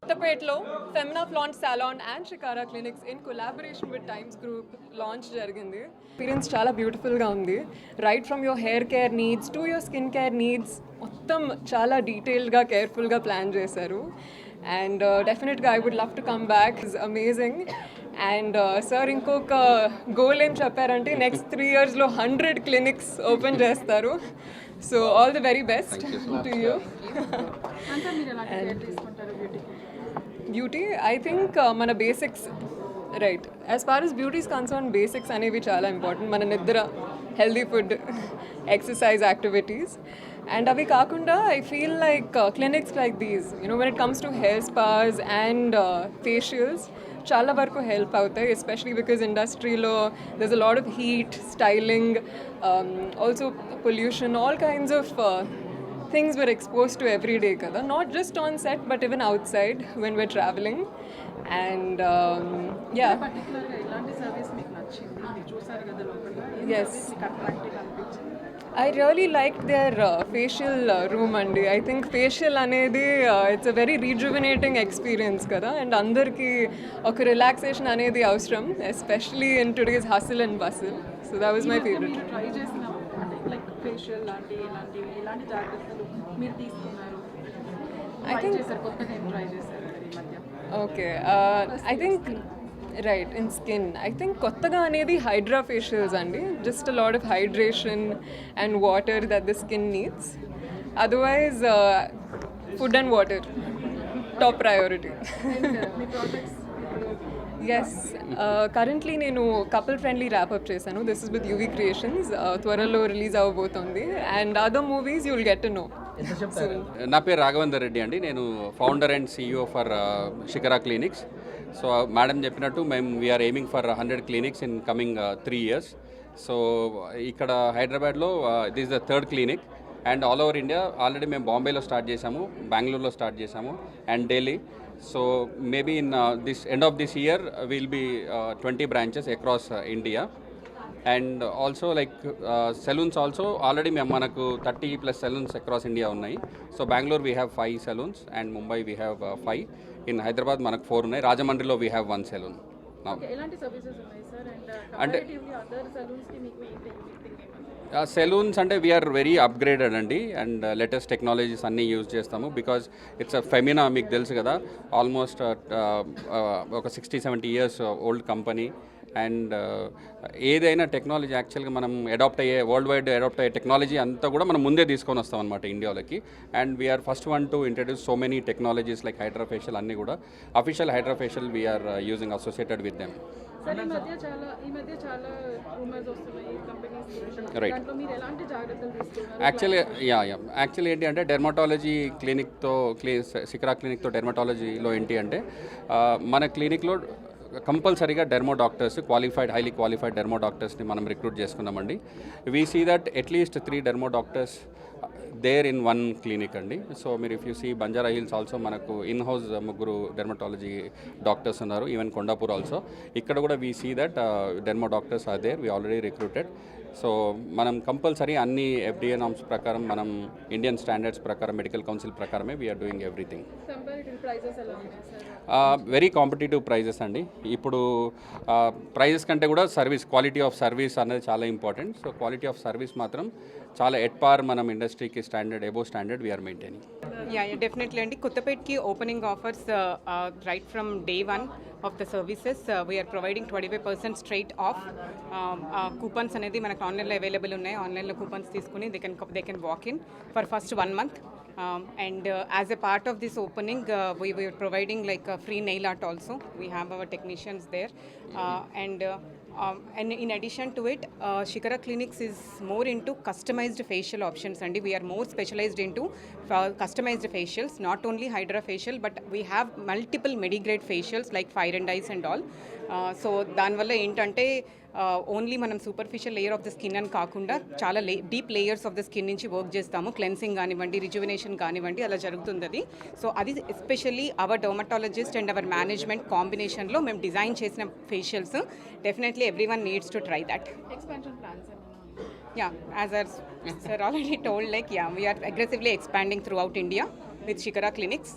కొత్తపేటలో Femina Flaunt salon and Shikara clinics in collaboration with Times group launch జరిగింది. Experience చాలా బ్యూటిఫుల్గా ఉంది. Right from your hair care needs to your skin care needs మొత్తం చాలా డీటెయిల్డ్గా కేర్ఫుల్గా ప్లాన్ చేశారు. And definitely I would love to come back. Is amazing. And sir ఇంకొక గోల్ ఏం చెప్పారంటే నెక్స్ట్ 3 yearsలో 100 క్లినిక్స్ ఓపెన్ చేస్తారు. So all the very best to you. Beauty I think మన basics right as far as beauty is concern basics అనేవి చాలా important. మన నిద్ర, healthy food, exercise activities. And అవి కాకుండా I feel like clinics like these when it comes to hair spas and facials చాలా వరకు help అవుతాయి, ఎస్పెషలీ బికాజ్ ఇండస్ట్రీలో there's a lot of heat, styling, also pollution, all kinds of things we're exposed to every day kada, not just on set but even outside when we're traveling. And yeah, పర్టికులర్గా ఇలాంటి service మీకు నచ్చింది, మీరు చూసారు కదా లోపల, yes, attractive అనిపించింది? I really liked their facial room andi. I think facial anedi it's a very rejuvenating experience kada, and andarki oka relaxation anedi avasram, especially in today's hustle and bustle. So that was my favorite. Try చేసిన అంటే like facial ఇలాంటి జాగ్రత్తలు మీరు తీసుకున్నారు, I think చేశారు, కొత్తగా ఏం try చేశారు ఈ మధ్య? okay, I think right in skin I think కొత్తగా అనేది హైడ్రా ఫేషియల్స్ అండి. Just a lot of hydration and water that the skin needs. Otherwise food and water top priority. మీ ప్రాజెక్ట్స్ ఎస్, కరెంట్లీ నేను couple friendly wrap up చేశాను. This is with UV creations. త్వరలో release అవ్వబోతుంది. And other movies you will get to know. నా పేరు రాఘవేందర్ రెడ్డి అండి. నేను founder and CEO for Shikara clinics. So madam చెప్పినట్టు మేము we're aiming for 100 clinics in coming 3 years. So ఇక్కడ హైదరాబాద్లో this the 3rd clinic. And all over India already మేము బాంబేలో స్టార్ట్ చేసాము, బెంగళూరులో స్టార్ట్ చేసాము, and Delhi. So maybe in this end of this year will be 20 branches across India. And also like salons also already మేము మనకు 30+ salons across India ఉన్నాయి. So Bengaluru we have 5 salons and Mumbai we have 5. In Hyderabad మనకు 4 ఉన్నాయి. రాజమండ్రిలో we have 1 salon. ఎలాంటి services ఉన్నాయి sir? And comparatively other సలూన్స్కి మీకు ఏంటి యూనిక్ ఏమన్నా? సెలూన్స్ అంటే వీఆర్ వెరీ అప్గ్రేడెడ్ అండి, అండ్ లేటెస్ట్ టెక్నాలజీస్ అన్నీ యూజ్ చేస్తాము. బికాజ్ ఇట్స్ అ ఫెమినా, మీకు తెలుసు కదా, ఆల్మోస్ట్ ఒక 60-70 years ఓల్డ్ కంపెనీ. అండ్ ఏదైనా టెక్నాలజీ యాక్చువల్గా మనం వరల్డ్ వైడ్ అడాప్ట్ అయ్యే టెక్నాలజీ అంతా కూడా మనం ముందే తీసుకొని వస్తాం అనమాట ఇండియాలోకి. And we are first one to introduce so many technologies like hydra facial. అన్నీ కూడా official hydra facial we're using associated with them. Sir ఈ మధ్య చాలా రూమర్స్ వస్తున్నాయి కంపెనీస్ గురించి. రైట్. దాంట్లో మీరు ఎలాంటి జాగ్రత్తలు తీసుకున్నారు? యాక్చువల్లీ ఏంటి అంటే డెర్మటాలజీ క్లినిక్తో షికారా క్లినిక్తో డెర్మటాలజీలో ఏంటి అంటే మన క్లినిక్లో కంపల్సరీగా dermo doctors, highly qualified dermo డాక్టర్స్ని మనం రిక్రూట్ చేసుకున్నామండి. We see that at least 3 dermo doctors there in 1 clinic అండి. సో మీరు if you see Banjara Hills also మనకు ఇన్ హౌస్ 3 డెర్మటాలజీ డాక్టర్స్ ఉన్నారు. Even Kondapur also. ఇక్కడ కూడా we see that dermo doctors are there. We already recruited. So మనం compulsory అన్ని FDA norms ప్రకారం, మనం ఇండియన్ స్టాండర్డ్స్ ప్రకారం, మెడికల్ కౌన్సిల్ ప్రకారమే we are doing everything. Comparative prices ఎలా ఉన్నాయి సార్? వెరీ కాంపిటేటివ్ ప్రైజెస్ అండి. ఇప్పుడు ప్రైజెస్ కంటే కూడా సర్వీస్, క్వాలిటీ ఆఫ్ సర్వీస్ అనేది చాలా important. So quality of service మాత్రం చాలా ఎట్ పార్ మనం ఇండస్ట్రీకి above standard we are maintaining. Yeah, definitely అండి. కొత్తపేట్కి opening offers right from day 1 of the services we are providing 25% straight off. Coupons అనేది మనకు ఆన్లైన్లో అవైలబుల్ ఉన్నాయి. ఆన్లైన్లో కూపన్స్ తీసుకుని they can walk in for first 1 month. And as a part of this opening, we were providing like a free nail art also. We have our technicians there. And in addition to it, Shikara Clinics is more into customized facial options, and we are more specialized into customized facials, not only Hydra facial, but we have multiple medigrade facials like fire and ice and all. So దానివల్ల ఏంటంటే only మనం superficial layer of the skin అని కాకుండా చాలా deep layers of the skin నుంచి work చేస్తాము. Cleansing కానివ్వండి, rejuvenation కానివ్వండి, అలా జరుగుతుంది. సో అది especially our dermatologist and our management కాంబినేషన్లో మేము డిజైన్ చేసిన facials. Definitely every one needs to try that. Expansion plans Yeah, as our sir already told, like we are aggressively expanding throughout India with Shikara Clinics.